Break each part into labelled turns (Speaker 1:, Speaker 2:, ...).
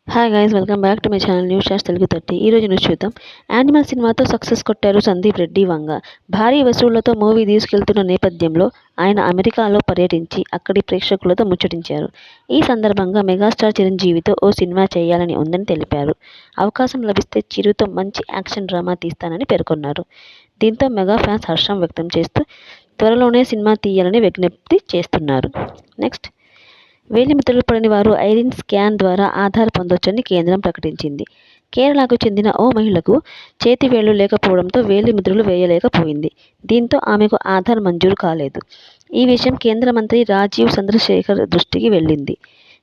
Speaker 1: Hi guys, welcome back to my channel news shots Telugu 30. ఈ రోజు news చూద్దాం. Animal సినిమాతో సక్సెస్ కొట్టారు సందీప్ రెడ్డి వంగ. భారీ వసూళ్లతో మూవీ తీసుకెళ్తున్న నేపథ్యంలో ఆయన అమెరికాలో పర్యటించి అక్కడి ప్రేక్షకులతో ముచ్చటించారు. ఈ సందర్భంగా మెగాస్టార్ చిరంజీవితో ఓ సినిమా చేయాలని ఉందని తెలిపారు. అవకాశం లభిస్తే చిరుతో మంచి యాక్షన్ డ్రామా తీస్తానని పేర్కొన్నారు. దీంతో మెగా ఫ్యాన్స్ హర్షం వ్యక్తం చేస్తూ త్వరలోనే సినిమా తీయాలని విజ్ఞప్తి చేస్తున్నారు. నెక్స్ట్, వేలిముద్రలు పడని వారు ఐరిన్ స్కాన్ ద్వారా ఆధార్ పొందొచ్చని కేంద్రం ప్రకటించింది. కేరళకు చెందిన ఓ మహిళకు చేతివేళ్లు లేకపోవడంతో వేలిముద్రలు వేయలేకపోయింది. దీంతో ఆమెకు ఆధార్ మంజూరు కాలేదు. ఈ విషయం కేంద్ర మంత్రి రాజీవ్ చంద్రశేఖర్ దృష్టికి వెళ్లింది.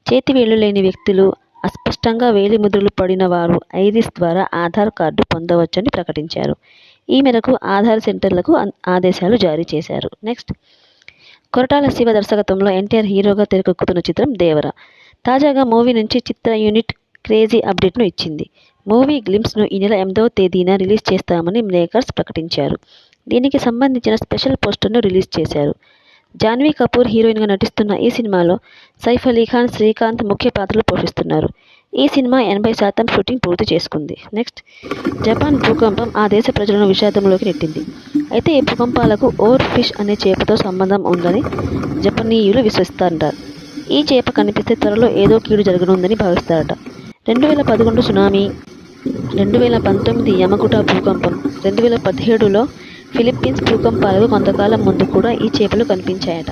Speaker 1: చేతివేళ్లు లేని వ్యక్తులు, అస్పష్టంగా వేలిముద్రలు పడిన వారు ఐరిస్ ద్వారా ఆధార్ కార్డు పొందవచ్చని ప్రకటించారు. ఈ మేరకు ఆధార్ సెంటర్లకు ఆదేశాలు జారీ చేశారు. నెక్స్ట్, కొరటాల శివ దర్శకత్వంలో ఎన్టీఆర్ హీరోగా తెరకెక్కుతున్న చిత్రం దేవర. తాజాగా మూవీ నుంచి చిత్ర యూనిట్ క్రేజీ అప్డేట్ను ఇచ్చింది. మూవీ గ్లింప్స్ను ఈ నెల 8వ తేదీన రిలీజ్ చేస్తామని మేకర్స్ ప్రకటించారు. దీనికి సంబంధించిన స్పెషల్ పోస్టర్ను రిలీజ్ చేశారు. జాన్వీ కపూర్ హీరోయిన్గా నటిస్తున్న ఈ సినిమాలో సైఫ్ అలీ ఖాన్, శ్రీకాంత్ ముఖ్య పాత్రలు పోషిస్తున్నారు. ఈ సినిమా 80% షూటింగ్ పూర్తి చేసుకుంది. నెక్స్ట్, జపాన్ భూకంపం ఆ దేశ ప్రజలను విషాదంలోకి నెట్టింది. అయితే ఈ భూకంపాలకు ఓర్ ఫిష్ అనే చేపతో సంబంధం ఉందని జపనీయులు విశ్వసిస్తారట. ఈ చేప కనిపిస్తే త్వరలో ఏదో కీడు జరగనుందని భావిస్తారట. 2011 సునామీ, 2019 యమగుట భూకంపం, 2017లో ఫిలిప్పీన్స్ భూకంపాలకు కొంతకాలం ముందు కూడా ఈ చేపలు కనిపించాయట.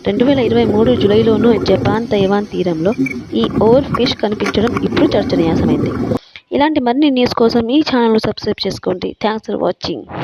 Speaker 1: 2023 జూలైలోనూ జపాన్, తైవాన్ తీరంలో ఈ ఓర్ ఫిష్ కనిపించడం ఇప్పుడు చర్చనీయాంశమైంది. ఇలాంటి మరిన్ని న్యూస్ కోసం ఈ ఛానల్ను సబ్స్క్రైబ్ చేసుకోండి. Thanks for watching.